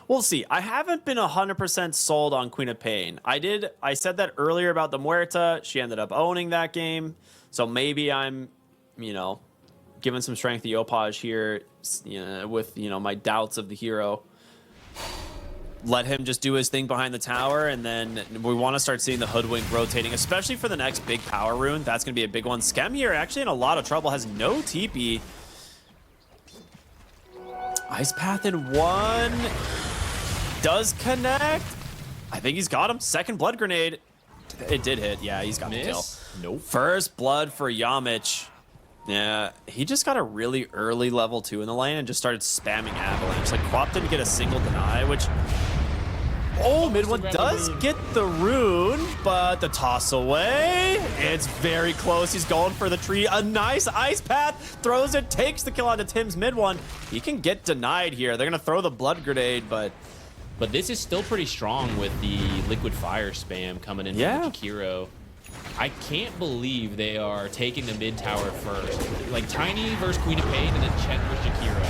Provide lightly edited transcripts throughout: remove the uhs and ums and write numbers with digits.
We'll see. I haven't been 100% sold on Queen of Pain. I said that earlier about the Muerta. She ended up owning that game. So maybe I'm, you know, giving some strength to Yopaj here, you know, with, you know, my doubts of the hero. Let him just do his thing behind the tower, and then we want to start seeing the Hoodwink rotating, especially for the next big power rune. That's going to be a big one. Skem here actually in a lot of trouble, has no TP. Ice Path in one. Does connect. I think he's got him. Second blood grenade. It did hit. Yeah, he's got the kill. Nope. First blood for Yamich. Yeah, he just got a really early level 2 in the lane and just started spamming Avalanche. Like, Quap didn't get a single deny, which... Oh, mid one does get the rune, but the toss away. It's very close. He's going for the tree. A nice Ice Path. Throws it, takes the kill onto Tim's mid one. He can get denied here. They're going to throw the blood grenade, but this is still pretty strong with the liquid fire spam coming in from Jakiro. I can't believe they are taking the mid tower first. Like Tiny versus Queen of Pain and then Chet versus Jakiro.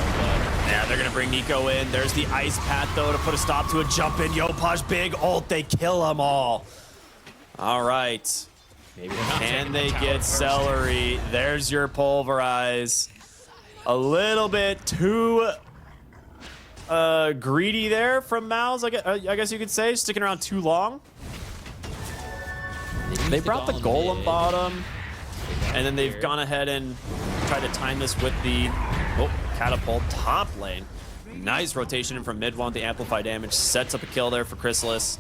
Yeah, they're going to bring Nico in. There's the Ice Path, though, to put a stop to a jump in. Yopaj, big ult. They kill them all. All right. Maybe they're not Can they the get first. Celery? There's your Pulverize. A little bit too greedy there from MOUZ, I guess you could say. Sticking around too long. They brought the Golem bottom, and then they've gone ahead and tried to time this with the Catapult top lane. Nice rotation in from mid one with the Amplify damage. Sets up a kill there for Chrysalis.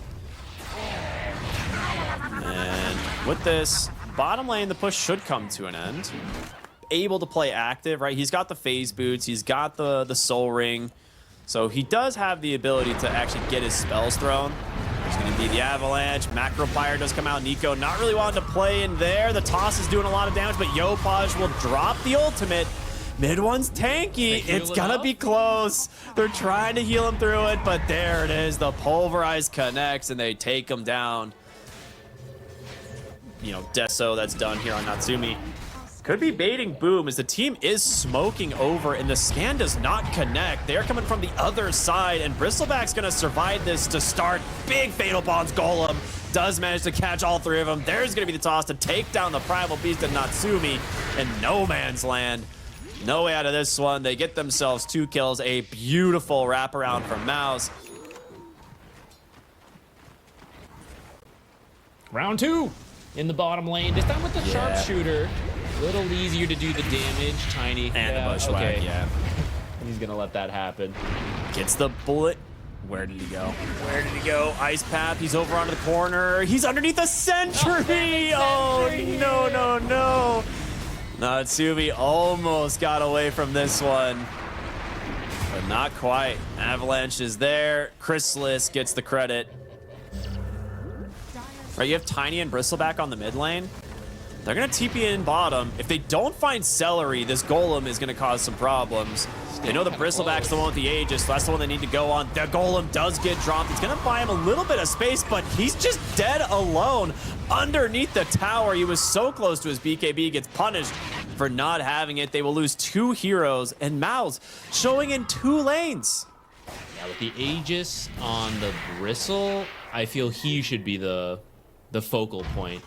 And with this, bottom lane, the push should come to an end. Able to play active, right? He's got the phase boots. He's got the soul ring. So he does have the ability to actually get his spells thrown. There's going to be the Avalanche. Macro Fire does come out. Nico not really wanting to play in there. The toss is doing a lot of damage, but Yopaj will drop the ultimate. Mid one's tanky. It's going to be close. They're trying to heal him through it, but there it is. The Pulverize connects, and they take him down. You know, Deso, that's done here on Natsumi. Could be baiting Boom as the team is smoking over and the scan does not connect. They're coming from the other side and Bristleback's gonna survive this to start. Big Fatal Bonds Golem does manage to catch all three of them. There's gonna be the toss to take down the Primal Beast and Natsumi in no man's land. No way out of this one. They get themselves 2 kills. A beautiful wraparound from MOUZ. Round 2 in the bottom lane. This time with the sharpshooter. A little easier to do the damage. Tiny. And the bushwhack, He's gonna let that happen. Gets the bullet. Where did he go? Where did he go? Ice Path. He's over onto the corner. He's underneath the sentry. Oh, no, no, no. Natsumi almost got away from this one, but not quite. Avalanche is there. Chrysalis gets the credit. Right, you have Tiny and Bristleback on the mid lane. They're going to TP in bottom. If they don't find Celery, this Golem is going to cause some problems. They know the Bristleback's the one with the Aegis, so that's the one they need to go on. The Golem does get dropped. It's going to buy him a little bit of space, but he's just dead alone underneath the tower. He was so close to his BKB. Gets punished for not having it. They will lose 2 heroes, and MOUZ showing in 2 lanes. Yeah, with the Aegis on the Bristle, I feel he should be the focal point.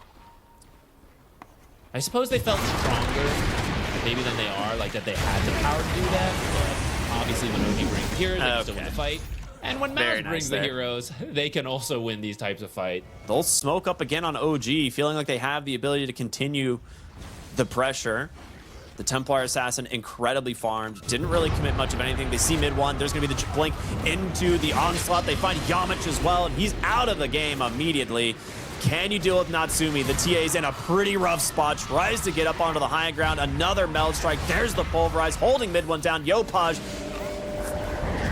I suppose they felt stronger, maybe than they are, like that they had the power to do that. But obviously, when OG brings the heroes, they can still win the fight. And when MOUZ brings the heroes, they can also win these types of fight. They'll smoke up again on OG, feeling like they have the ability to continue the pressure. The Templar Assassin incredibly farmed, didn't really commit much of anything. They see mid one, there's gonna be the blink into the onslaught. They find Yamich as well, and he's out of the game immediately. Can you deal with Natsumi? The TA's in a pretty rough spot, tries to get up onto the high ground. Another Meld Strike, there's the Pulverize, holding mid one down. Yopaj,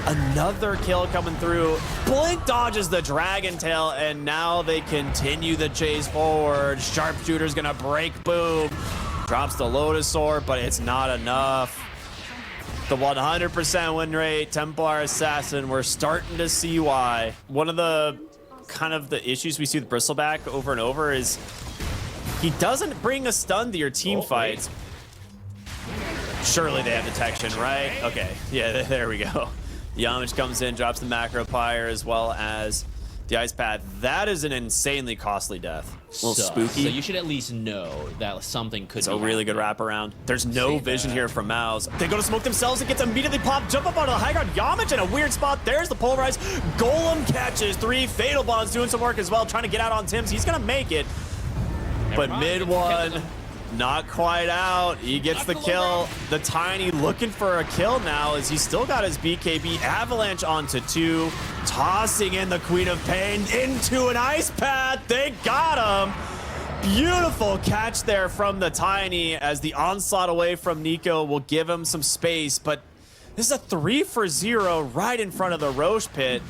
another kill coming through. Blink dodges the Dragon Tail, and now they continue the chase forward. Sharpshooter's gonna break Boom. Drops the Lotus Sword, but it's not enough. The 100% win rate, Templar Assassin, we're starting to see why. One of the kind of the issues we see with Bristleback over and over is he doesn't bring a stun to your team fights. Surely they have detection, right? Okay, yeah, there we go. Yamich comes in, drops the macro pyre as well as the ice pad. That is an insanely costly death. A little spooky. So you should at least know that something could be a really good wraparound. There's no vision here from Mous. They go to smoke themselves. It gets immediately popped. Jump up onto the high ground. Yamich in a weird spot. There's the pulverize. Golem catches 3. Fatal Bonds doing some work as well. Trying to get out on Tims. He's going to make it. But mid one, not quite out. He gets the kill. The Tiny looking for a kill now as he's still got his BKB. Avalanche onto 2. Tossing in the Queen of Pain into an ice pad. They got him. Beautiful catch there from the Tiny as the onslaught away from Nico will give him some space. But this is a 3 for 0 right in front of the Roche pit.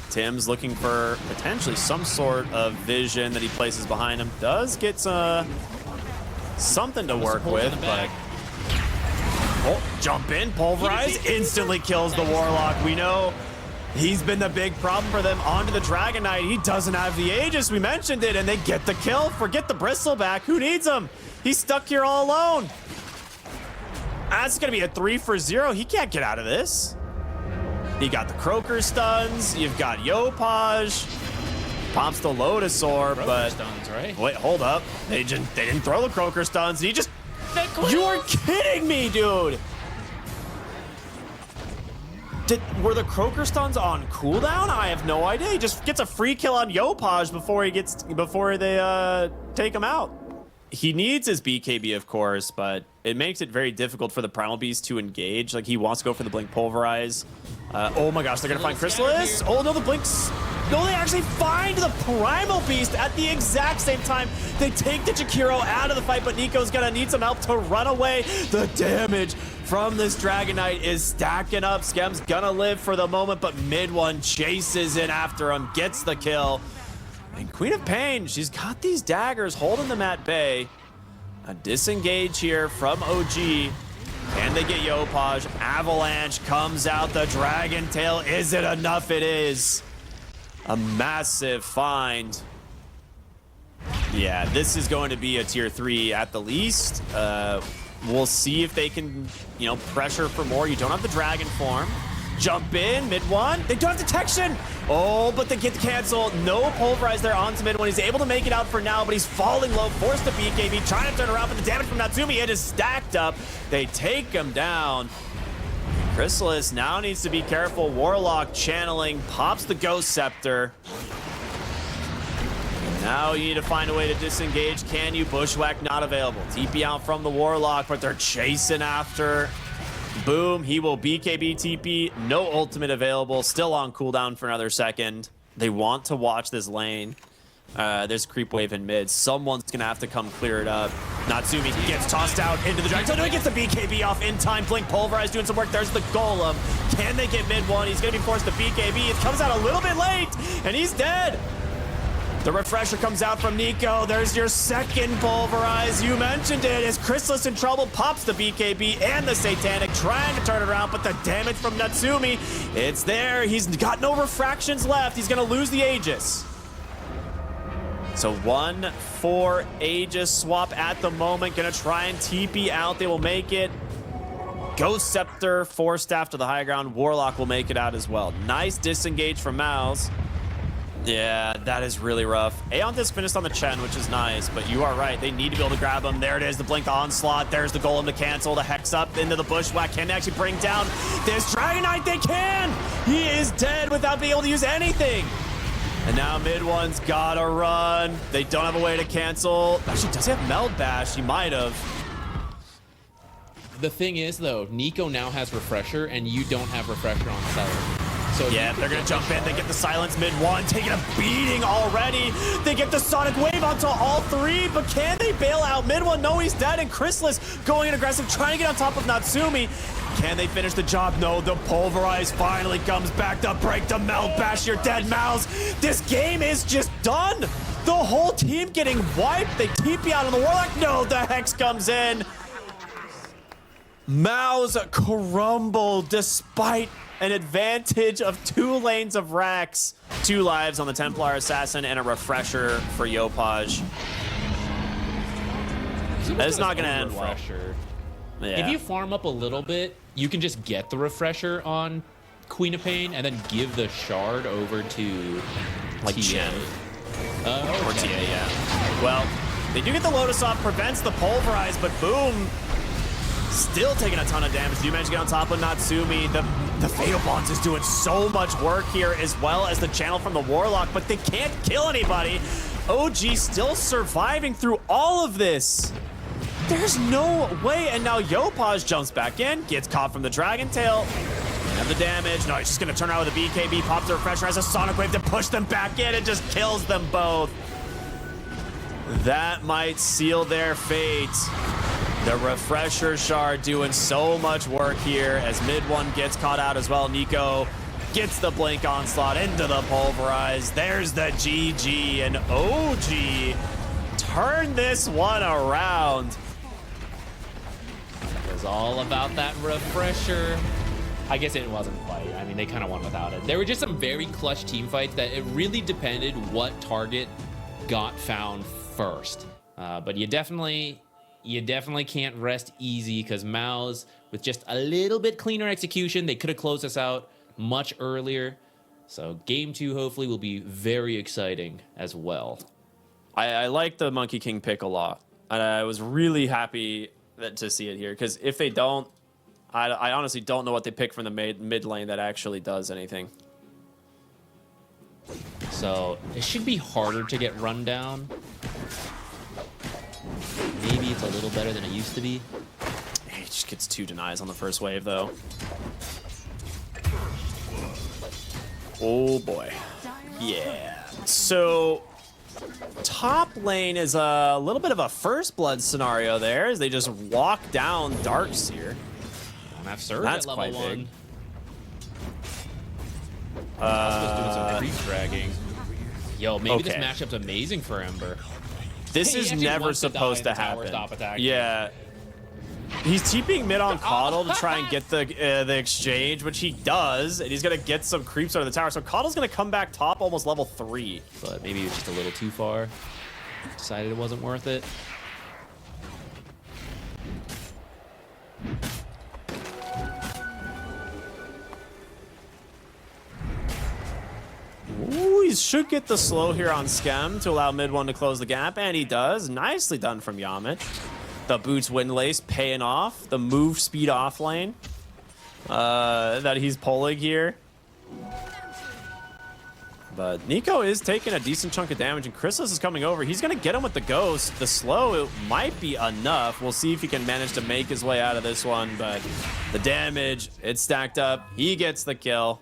Tim's looking for potentially some sort of vision that he places behind him. Does get something to work with, but jump in, pulverize, instantly kills the Warlock. We know he's been the big problem for them. Onto the Dragon Knight. He doesn't have the Aegis. We mentioned it, and they get the kill. Forget the Bristleback. Who needs him? He's stuck here all alone. That's going to be a 3 for 0. He can't get out of this. You got the Croaker stuns. You've got Yopaj. Pops the Lotus Orb, but stuns, right? Wait, hold up. They didn't throw the Croaker stuns. He just... You're kidding me, dude. Were the Croaker stuns on cooldown? I have no idea. He just gets a free kill on Yopaj before they take him out. He needs his BKB, of course, but it makes it very difficult for the Primal Beast to engage. Like, he wants to go for the Blink Pulverize. Oh my gosh, they're gonna find Chrysalis. Oh no, the Blinks. No, they actually find the Primal Beast at the exact same time. They take the Jakiro out of the fight, but Nico's gonna need some help to run away. The damage from this Dragon Knight is stacking up. Skem's gonna live for the moment, but mid one chases in after him, gets the kill. And Queen of Pain, she's got these daggers holding them at bay. A disengage here from OG. Can they get Yopaj? Avalanche comes out. The Dragon Tail. Is it enough? It is. A massive find. Yeah, this is going to be a tier 3 at the least. We'll see if they can, pressure for more. You don't have the Dragon form. Jump in, mid one. They don't have detection. Oh, but they get the cancel. No pulverize there onto mid one. He's able to make it out for now, but he's falling low. Forced to BKB, trying to turn around, but the damage from Natsumi, it is stacked up. They take him down. Chrysalis now needs to be careful. Warlock channeling, pops the Ghost Scepter. Now you need to find a way to disengage. Can you? Bushwhack not available. TP out from the Warlock, but they're chasing after. Boom, he will BKB TP. No ultimate available. Still on cooldown for another second. They want to watch this lane. There's a creep wave in mid. Someone's going to have to come clear it up. Natsumi gets tossed out into the Dragon. So he gets the BKB off in time. Blink Pulverize doing some work. There's the Golem. Can they get mid one? He's going to be forced to BKB. It comes out a little bit late, and he's dead. The refresher comes out from Nico. There's your second pulverize. You mentioned it. Is Chrysalis in trouble? Pops the BKB and the Satanic, trying to turn it around, but the damage from Natsumi, it's there. He's got no refractions left. He's going to lose the Aegis. So 1-4 Aegis swap at the moment. Going to try and TP out. They will make it. Ghost Scepter, Force Staff to the high ground. Warlock will make it out as well. Nice disengage from Mous. Yeah, that is really rough. Aeon Disc finished on the Chen, which is nice, but you are right. They need to be able to grab him. There it is, the Blink Onslaught. There's the Golem to cancel, the Hex up into the Bushwhack. Can they actually bring down this Dragon Knight? They can! He is dead without being able to use anything. And now mid one's gotta run. They don't have a way to cancel. Actually, does he have Meld Bash? He might have. The thing is, though, Nico now has Refresher, and you don't have Refresher on Seller. So yeah, they're gonna jump in. They get the silence mid one, taking a beating already. They get the Sonic Wave onto all three, but can they bail out mid one? No, he's dead. And Chrysalis going in aggressive, trying to get on top of Natsumi. Can they finish the job? No, the Pulverize finally comes back to break the Meld Bash. You're dead, Mous. This game is just done. The whole team getting wiped. They TP out on the Warlock. No, the Hex comes in. Mous crumbled despite an advantage of 2 lanes of Rax, 2 lives on the Templar Assassin, and a refresher for Yopaj. It's not going to end well. Yeah. If you farm up a little bit, you can just get the refresher on Queen of Pain and then give the shard over to Like TN. Chen. Or Okay. TA, yeah. Well, they do get the Lotus off, prevents the Pulverize, but Boom still taking a ton of damage. Do manage to get on top of Natsumi? The Fatal Bonds is doing so much work here, as well as the channel from the Warlock, but they can't kill anybody. OG still surviving through all of this. There's no way, and now Yopaj jumps back in, gets caught from the Dragon Tail. Have the damage. No, he's just gonna turn around with a BKB, pops the refresher, has a Sonic Wave to push them back in, and just kills them both. That might seal their fate. The refresher shard doing so much work here as mid one gets caught out as well. Nico gets the blink onslaught into the Pulverize. There's the GG, and OG turn this one around. It was all about that refresher. I guess it wasn't quite. I mean, they kind of won without it. There were just some very clutch team fights that it really depended what target got found first. But you definitely can't rest easy because MOUZ, with just a little bit cleaner execution, they could have closed us out much earlier. So game 2 hopefully will be very exciting as well. I like the Monkey King pick a lot. And I was really happy to see it here because if they don't, I honestly don't know what they pick from the mid lane that actually does anything. So it should be harder to get run down. Maybe it's a little better than it used to be. He just gets 2 denies on the first wave, though. Oh, boy. Yeah. So, top lane is a little bit of a first blood scenario there as they just walk down Darkseer. Don't have Surge That's at level quite 1. big. Oscar's doing some creep dragging. Yo, maybe this Okay. matchup's amazing for Ember. This He is actually never wants to die supposed if to the tower happen. stop attacking. Yeah. He's TPing mid on Coddle to try and get the exchange, which he does, and he's gonna get some creeps out of the tower. So Coddle's gonna come back top, almost level 3. But maybe it was just a little too far. Decided it wasn't worth it. Ooh, he should get the slow here on Skem to allow mid one to close the gap, and he does. Nicely done from Yamit. The boots windlace paying off. The move speed off lane that he's pulling here. But Nico is taking a decent chunk of damage, and Chrysalis is coming over. He's going to get him with the Ghost. The slow, it might be enough. We'll see if he can manage to make his way out of this one, but the damage, it's stacked up. He gets the kill.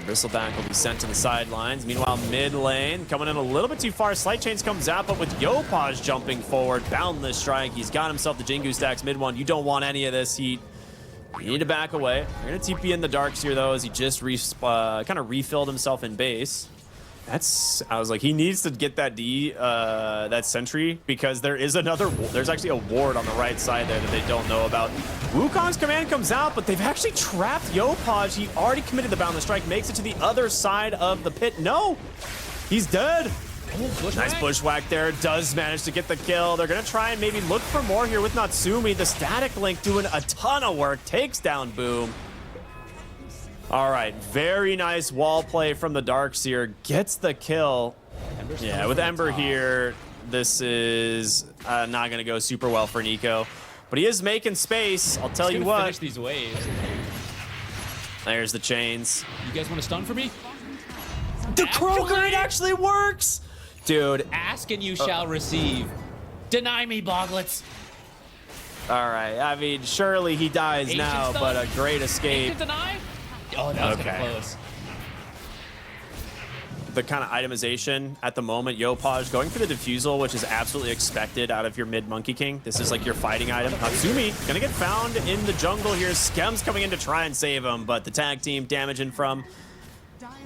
Bristleback will be sent to the sidelines. Meanwhile, mid lane coming in a little bit too far. Slight Chains comes out, but with Yopaj jumping forward, Boundless Strike, he's got himself the Jingu stacks mid one. You don't want any of this heat. You need to back away. You're gonna TP in the Darkseer though, as he just kind of refilled himself in base. I was like, he needs to get that that sentry because there's actually a ward on the right side there that they don't know about. Wukong's command comes out, but they've actually trapped Yopaj. He already committed the Boundless Strike, makes it to the other side of the pit. No, he's dead. Oh, Nice bushwhack there, does manage to get the kill. They're gonna try and maybe look for more here with Natsumi. The Static Link doing a ton of work, takes down Boom. All right, very nice wall play from the Darkseer, gets the kill. Yeah, with Ember here, this is not gonna go super well for Nico. But he is making space, I'll tell you what. Finish these waves. There's the chains. You guys want to stun for me? The Crow Grenade actually works! Dude, Ask and you shall receive. Deny me, Boglets. all right, I mean, surely he dies Ancient now, stun? but a great escape. Ancient deny? Oh, that was Okay. kind of close. The kind of itemization at the moment, Yopaj going for the Diffusal, which is absolutely expected out of your mid Monkey King. This is like your fighting item. Natsumi gonna get found in the jungle here. Skem's coming in to try and save him, but the tag team damaging from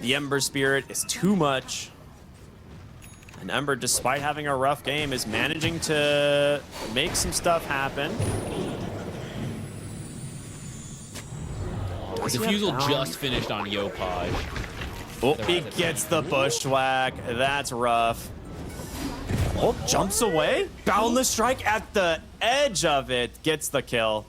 the Ember Spirit is too much. And Ember, despite having a rough game, is managing to make some stuff happen. The Diffusal just finished on Yopaj. Oh, he gets the bushwhack. That's rough. Oh, jumps away. Boundless Strike at the edge of it. Gets the kill.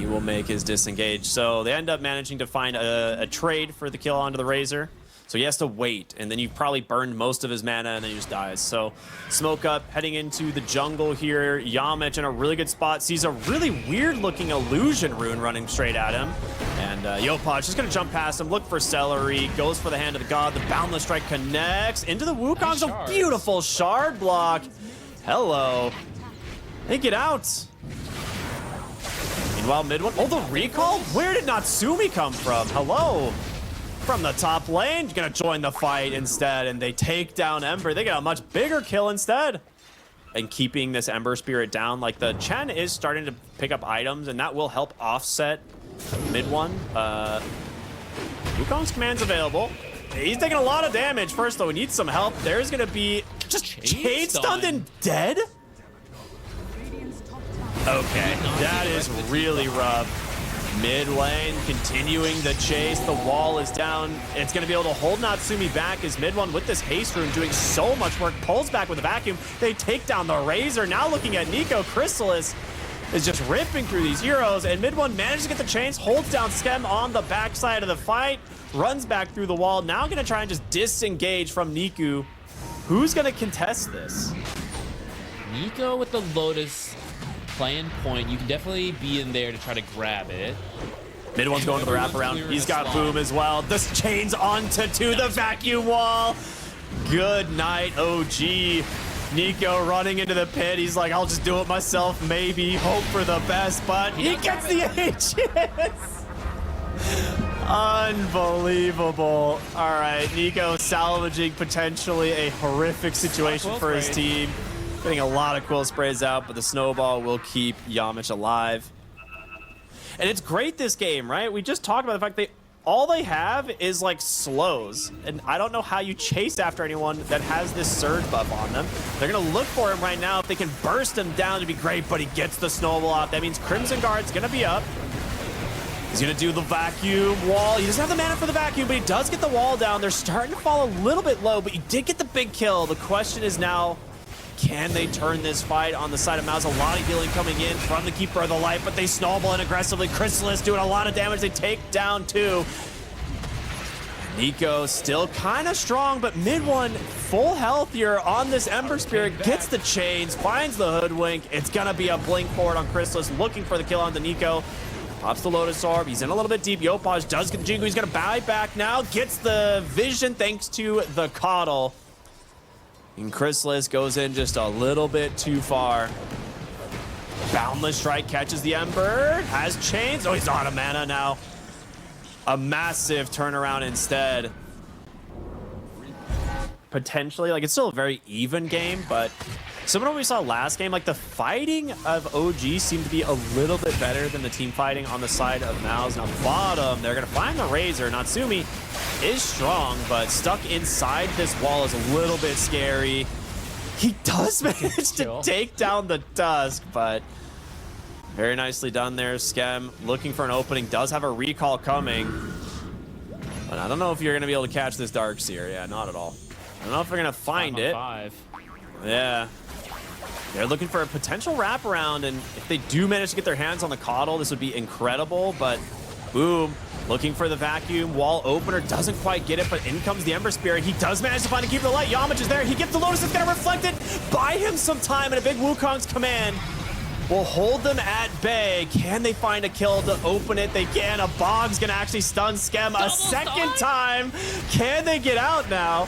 will make his disengage. So they end up managing to find a trade for the kill onto the Razor. So he has to wait, and then you've probably burned most of his mana, and then he just dies. So smoke up, heading into the jungle here. Yamich in a really good spot. Sees a really weird-looking illusion rune running straight at him. And Yopaj just going to jump past him, look for Celery, goes for the Hand of the God. The Boundless Strike connects into the Wukong's. A beautiful shard block. Hello. Hey, get out. Meanwhile, mid one. Oh, the recall? Where did Natsumi come from? Hello. From the top lane, gonna join the fight instead, and they take down Ember. They get a much bigger kill instead. And keeping this Ember Spirit down, like the Chen is starting to pick up items, and that will help offset mid one. Wukong's command's available. He's taking a lot of damage. First, though, he needs some help. There's gonna be just chain stunned and dead. Okay, that is really rough. Mid lane, continuing the chase. The wall is down. It's going to be able to hold Natsumi back as mid one with this haste rune doing so much work. Pulls back with a vacuum. They take down the Razor. Now looking at Nico, Chrysalis is just ripping through these heroes. And mid one manages to get the chains, holds down Skem on the backside of the fight, runs back through the wall. Now going to try and just disengage from Nico. Who's going to contest this? Nico with the Lotus playing point. You can definitely be in there to try to grab it. Mid one's going to the wraparound. He's got boom as well. This chains onto the vacuum wall. Good night, OG. Nico running into the pit. He's like, I'll just do it myself, maybe. Hope for the best, but he gets the HS. Unbelievable. All right, Nico salvaging potentially a horrific situation for his team. Getting a lot of quill sprays out, but the snowball will keep Yamich alive. And it's great this game, right? We just talked about the fact all they have is like slows. And I don't know how you chase after anyone that has this surge buff on them. They're gonna look for him right now. If they can burst him down, it'd be great, but he gets the snowball out. That means Crimson Guard's gonna be up. He's gonna do the vacuum wall. He doesn't have the mana for the vacuum, but he does get the wall down. They're starting to fall a little bit low, but he did get the big kill. The question is now, can they turn this fight on the side of Mouse? A lot of healing coming in from the Keeper of the Light, but they snowball in aggressively. Chrysalis doing a lot of damage. They take down two. Nico still kind of strong, but mid one full health here on this Ember Spirit. Gets the chains, finds the Hoodwink. It's going to be a blink forward on Chrysalis, looking for the kill onto Nico. Pops the Lotus Orb. He's in a little bit deep. Yopaj does get the Jingu. He's going to buy back now. Gets the vision thanks to the Coddle. And Chrysalis goes in just a little bit too far. Boundless Strike catches the Ember. Has chains. Oh, he's out of mana now. A massive turnaround instead. Potentially, like, it's still a very even game, but similar to what we saw last game, like, the fighting of OG seemed to be a little bit better than the team fighting on the side of Mouse. Now, bottom, they're going to find the Razor. Natsumi is strong, but stuck inside this wall is a little bit scary. He does manage to take down the Dusk, but very nicely done there. Skem looking for an opening, does have a recall coming. But I don't know if you're going to be able to catch this Darkseer. Yeah, not at all. I don't know if they're going to find it. 5. Yeah. They're looking for a potential wraparound, and if they do manage to get their hands on the Coddle, this would be incredible, but boom. Looking for the vacuum wall opener, doesn't quite get it, but in comes the Ember Spirit. He does manage to find a Keeper of the Light. Yamich is there. He gets the Lotus. It's going to reflect it. Buy him some time, and a big Wukong's command will hold them at bay. Can they find a kill to open it? They can. A Bog's going to actually stun Skem a second time. Can they get out now?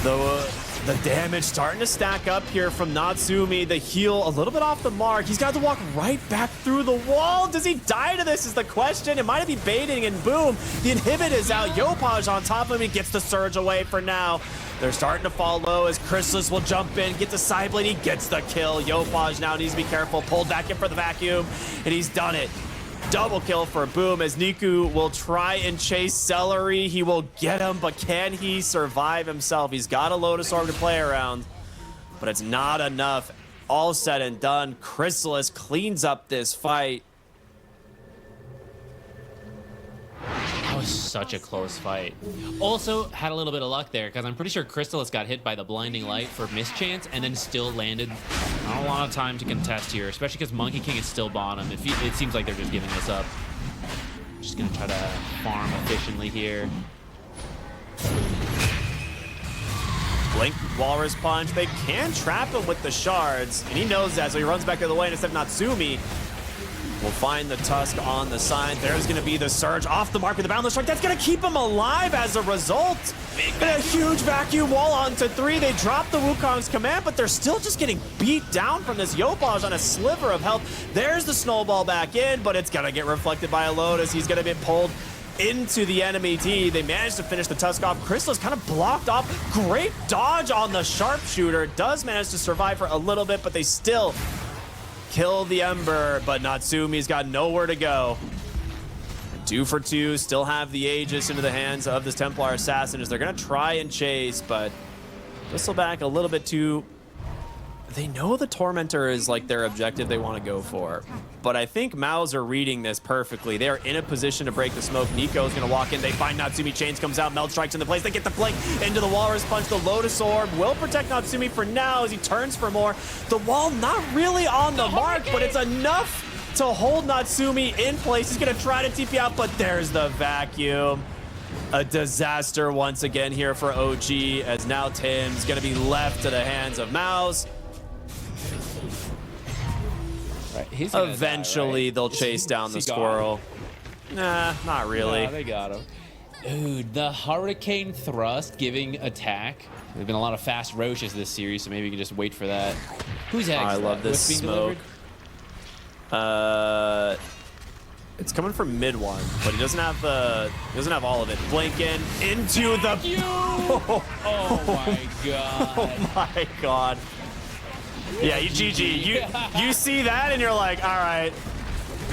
The damage starting to stack up here from Natsumi. The heal a little bit off the mark. He's got to walk right back through the wall. Does he die to this is the question. It might be baiting, and boom, the inhibit is out. Yopaj on top of him. He gets the surge away for now. They're starting to fall low as Chrysalis will jump in, get the side blade. He gets the kill. Yopaj now needs to be careful. Pulled back in for the vacuum, and he's done it. Double kill for Boom as Niku will try and chase Celery. He will get him, but can he survive himself? He's got a Lotus Orb to play around, but it's not enough. All said and done, Chrysalis cleans up this fight. That was such a close fight. Also, had a little bit of luck there, because I'm pretty sure Crystallis got hit by the blinding light for mischance, and then still landed. Not a lot of time to contest here, especially because Monkey King is still bottom. It seems like they're just giving this up. Just gonna try to farm efficiently here. Blink, Walrus Punch. They can trap him with the shards, and he knows that, so he runs back to the lane instead of Natsumi. We'll find the Tusk on the side. There's going to be the Surge off the mark with the Boundless Strike. That's going to keep him alive as a result. And a huge vacuum wall onto 3. They drop the Wukong's command, but they're still just getting beat down from this Yopaj on a sliver of health. There's the snowball back in, but it's going to get reflected by a Lotus. He's going to be pulled into the enemy T. They managed to finish the Tusk off. Crystal is kind of blocked off. Great dodge on the Sharpshooter. Does manage to survive for a little bit, but they still kill the Ember, but Natsumi's got nowhere to go. 2 for 2, still have the Aegis into the hands of this Templar Assassin as they're gonna try and chase, but Whistleback a little bit too... They know the Tormentor is like their objective they want to go for, but I think MOUZ are reading this perfectly. They are in a position to break the smoke. Nico's gonna walk in. They find Natsumi. Chains comes out. Meld strikes into place. They get the flank into the Walrus Punch. The Lotus Orb will protect Natsumi for now as he turns for more. The wall not really on the mark, but it's enough to hold Natsumi in place. He's gonna try to TP out, but there's the vacuum. A disaster once again here for OG, as now Tim's gonna be left to the hands of MOUZ. Right, he's Eventually, die, right? they'll chase down the squirrel. Nah, not really. Nah, they got him. Dude, the Hurricane Thrust giving attack. There's been a lot of fast Roches this series, so maybe you can just wait for that. Who's that? I love this smoke. It's coming from mid one, but he doesn't have all of it. Blinking into the. Oh my god. Oh my god. Yeah, GG. You see that and you're like, all right,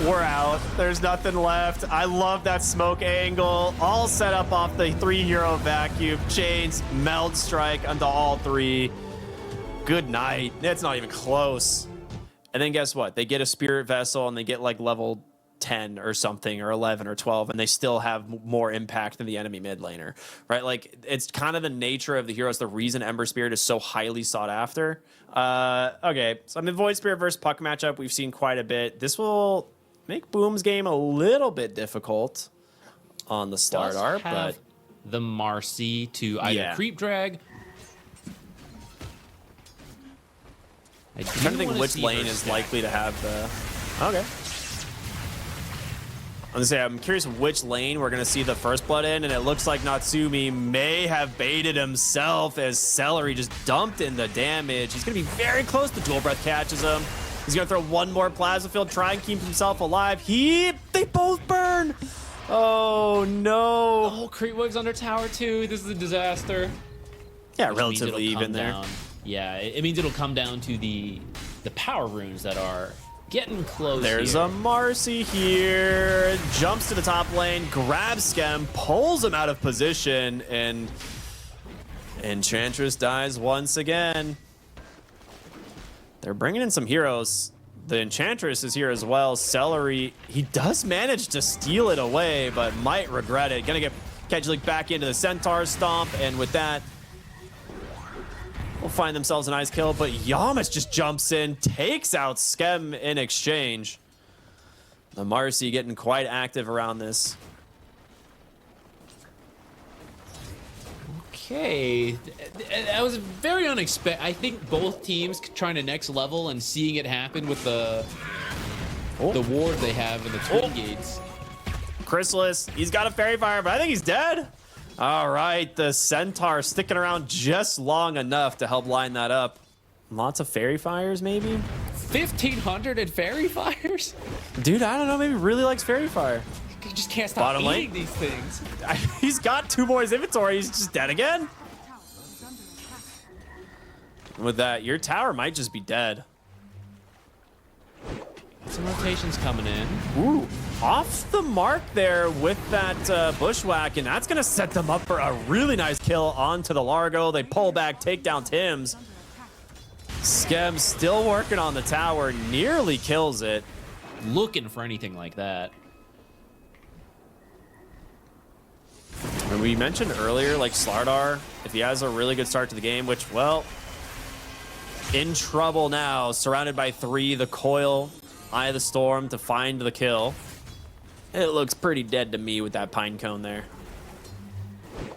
we're out. There's nothing left. I love that smoke angle. All set up off the 3-hero vacuum. Chains, Meld Strike onto all 3. Good night. It's not even close. And then guess what? They get a Spirit Vessel and they get like level 10 or something, or 11 or 12, and they still have more impact than the enemy mid laner, right? Like, it's kind of the nature of the heroes, the reason Ember Spirit is so highly sought after. Okay, so I'm in Void Spirit versus Puck matchup. We've seen quite a bit. This will make Boom's game a little bit difficult on the start art, but the Marcy to either creep drag. I'm trying to think which lane is likely to have the... Okay. I'm curious which lane we're going to see the first blood in, and it looks like Natsumi may have baited himself as Celery just dumped in the damage. He's going to be very close. The Dual Breath catches him. He's going to throw one more Plasma Field, try and keep himself alive. They both burn. Oh, no. Oh, Creepwig's under tower, too. This is a disaster. Yeah, relatively even there. Yeah, it means it'll come down to the power runes that are getting close. There's here. a Marcy here. Jumps to the top lane, grabs Skem, pulls him out of position, and Enchantress dies once again. They're bringing in some heroes. The Enchantress is here as well. Celery, he does manage to steal it away, but might regret it. Gonna get Kedgelik back into the Centaur Stomp, and with that, will find themselves a nice kill, but Yamas just jumps in, takes out Skem in exchange. The Marcy getting quite active around this. Okay, that was very unexpected. I think both teams trying to next level and seeing it happen with the ward they have in the Twin Gates. Chrysalis, he's got a Fairy Fire, but I think he's dead. All right, the Centaur sticking around just long enough to help line that up. Lots of Fairy Fires, maybe? 1,500 and Fairy Fires? Dude, I don't know, maybe really likes Fairy Fire. You just can't stop eating these things. He's got 2 more in his inventory, he's just dead again. With that, your tower might just be dead. Some rotations coming in. Ooh, off the mark there with that bushwhack, and that's gonna set them up for a really nice kill onto the Largo. They pull back, take down Tim's. Skem still working on the tower, nearly kills it. Looking for anything like that. And we mentioned earlier, like Slardar, if he has a really good start to the game, which, well, in trouble now, surrounded by 3, the coil, Eye of the Storm to find the kill. It looks pretty dead to me with that pine cone there. Pine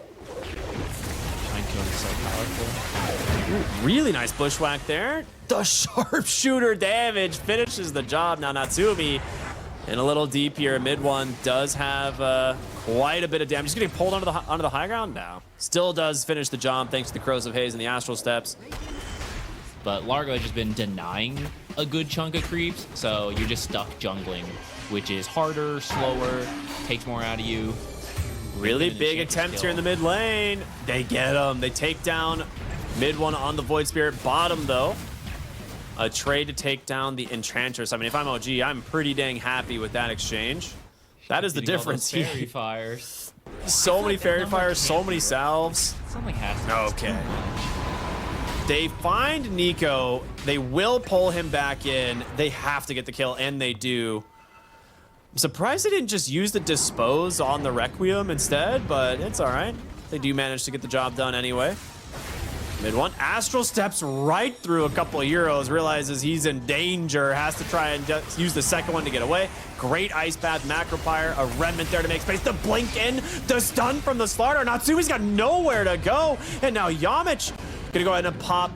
cone is so powerful. Ooh, really nice bushwhack there. The sharpshooter damage finishes the job. Now Natsumi in a little deep here. Mid one does have quite a bit of damage. Just getting pulled onto the high ground now. Still does finish the job thanks to the Crows of Haze and the Astral Steps. But Largo has just been denying a good chunk of creeps, so you're just stuck jungling, which is harder, slower, takes more out of you. Really big attempt here in the mid lane. They get him. They take down mid one on the Void Spirit. Bottom, though, a trade to take down the Enchantress. I mean, if I'm OG, I'm pretty dang happy with that exchange. That is the difference here. Fairy fires. So many fairy fires, so many salves. Something has to be Okay. too much. They find Nico. They will pull him back in. They have to get the kill, and they do. I'm surprised they didn't just use the Dispose on the Requiem instead, but it's all right. They do manage to get the job done anyway. Mid one, Astral steps right through a couple of heroes, realizes he's in danger, has to try and just use the second one to get away. Great Ice Path, Macropyre, a Remnant there to make space. The blink in, the stun from the Slaughter. Natsumi's got nowhere to go, and now Yamich gonna go ahead and pop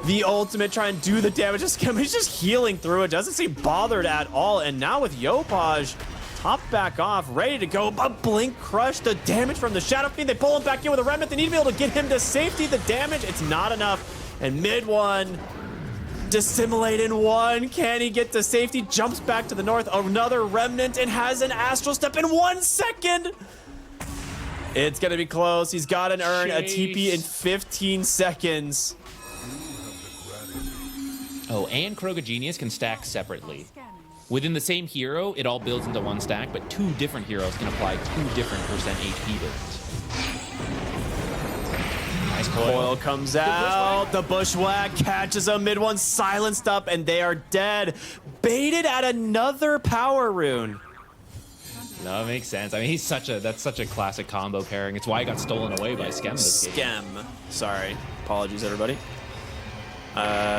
the ultimate, try and do the damage. He's just healing through it, doesn't seem bothered at all. And now with Yopaj, top back off, ready to go. But Blink Crush, the damage from the Shadow Fiend. They pull him back in with a Remnant. They need to be able to get him to safety. The damage, it's not enough. And mid one, dissimulate in one. Can he get to safety? Jumps back to the north. Another Remnant and has an Astral Step in 1 second. It's gonna be close. He's got an earn, a TP in 15 seconds. Oh, and Kroga Genius can stack separately. Within the same hero, it all builds into one stack, but 2 different heroes can apply 2 different % HP builds. Nice Coil comes out. The bushwhack catches him. Mid one silenced up, and they are dead. Baited at another power rune. No, it makes sense. I mean, that's such a classic combo pairing. It's why I got stolen away by Skem this game. Skem. Sorry. Apologies, everybody.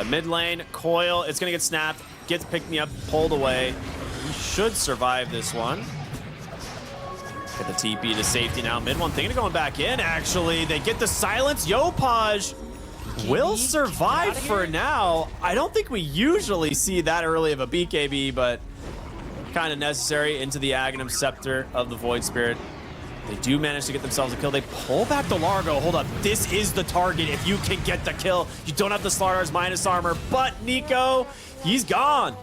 Mid lane, Coil. It's gonna get snapped. Gets picked me up, pulled away. He should survive this one. Get the TP to safety now. Mid one thinking of going back in, actually. They get the silence. Yopaj will survive for now. I don't think we usually see that early of a BKB, but kind of necessary into the Aghanim Scepter of the Void Spirit. They do manage to get themselves a kill. They pull back the Largo. Hold up. This is the target if you can get the kill. You don't have the Slardar's minus armor, but Nico, he's gone.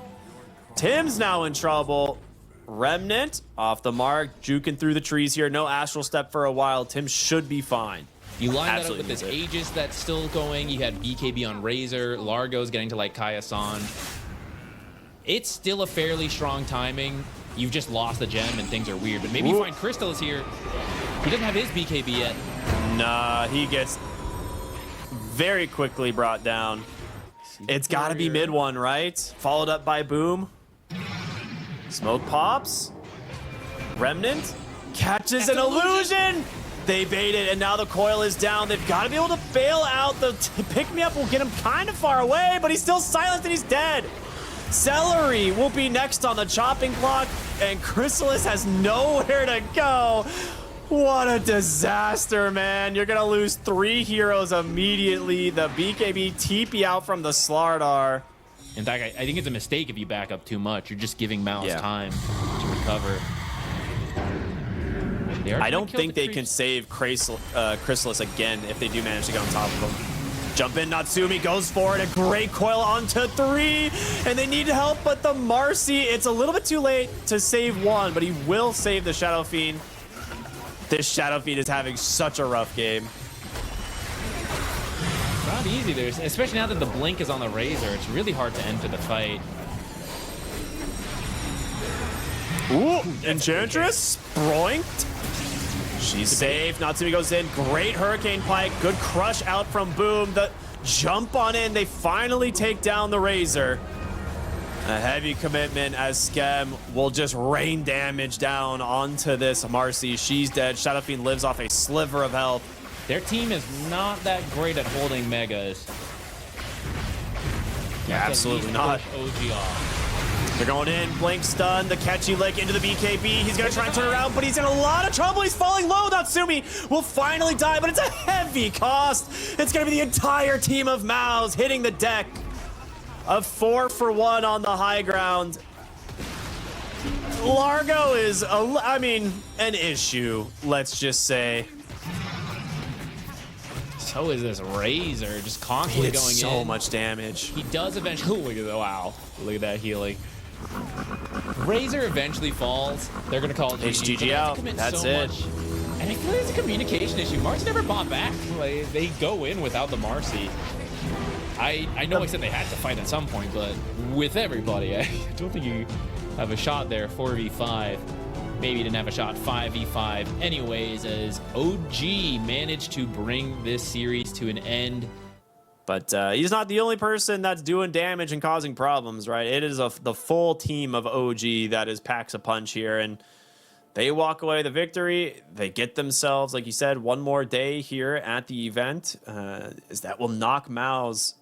Tim's now in trouble. Remnant off the mark, juking through the trees here. No Astral Step for a while. Tim should be fine. You line that up with this Aegis that's still going. You had BKB on Razor. Largo's getting to like Kaya-san. It's still a fairly strong timing. You've just lost the gem and things are weird. But maybe you find Crystal is here. He doesn't have his BKB yet. Nah, he gets very quickly brought down. It's got to be mid one, right? Followed up by Boom. Smoke pops. Remnant catches an illusion. They bait it, and now the Coil is down. They've got to be able to bail out. The pick-me-up will get him kind of far away, but he's still silenced and he's dead. Celery will be next on the chopping block, and Chrysalis has nowhere to go. What a disaster, man. You're going to lose 3 heroes immediately. The BKB TP out from the Slardar. In fact, I think it's a mistake if you back up too much. You're just giving Mous time to recover. I don't think they can save Chrysalis again if they do manage to get on top of him. Jump in, Natsumi goes for it. A great Coil onto 3, and they need help, but the Marcy, it's a little bit too late to save one, but he will save the Shadow Fiend. This Shadow Fiend is having such a rough game. Not easy there, especially now that the blink is on the Razor. It's really hard to enter the fight. Ooh, Enchantress, sproinked. She's safe. Natsumi goes in. Great Hurricane Pike. Good crush out from Boom. The jump on in. They finally take down the Razor. A heavy commitment as Skem will just rain damage down onto this Marcy. She's dead. Shadow Fiend lives off a sliver of health. Their team is not that great at holding megas. Yeah, absolutely not. OG off. They're going in. Blink stun. The catchy lick into the BKB. He's going to try and turn around, but he's in a lot of trouble. He's falling low. Natsumi will finally die, but it's a heavy cost. It's going to be the entire team of MOUZ hitting the deck. A 4-for-1 on the high ground. Largo is, an issue, let's just say. So is this Razor, just constantly going in. So much damage. He does eventually, look at that, wow. Look at that healing. Razor eventually falls. They're going to call it HGG out. That's it. Much. And I feel like it's a communication issue. Marcy never bought back. Like, they go in without the Marcy. I know I said they had to fight at some point, but with everybody, I don't think you have a shot there. 4v5. Maybe didn't have a shot. 5v5. Anyways, as OG managed to bring this series to an end. But he's not the only person that's doing damage and causing problems, right? It is the full team of OG that is packs a punch here, and they walk away the victory. They get themselves, like you said, one more day here at the event. That will knock MOUZ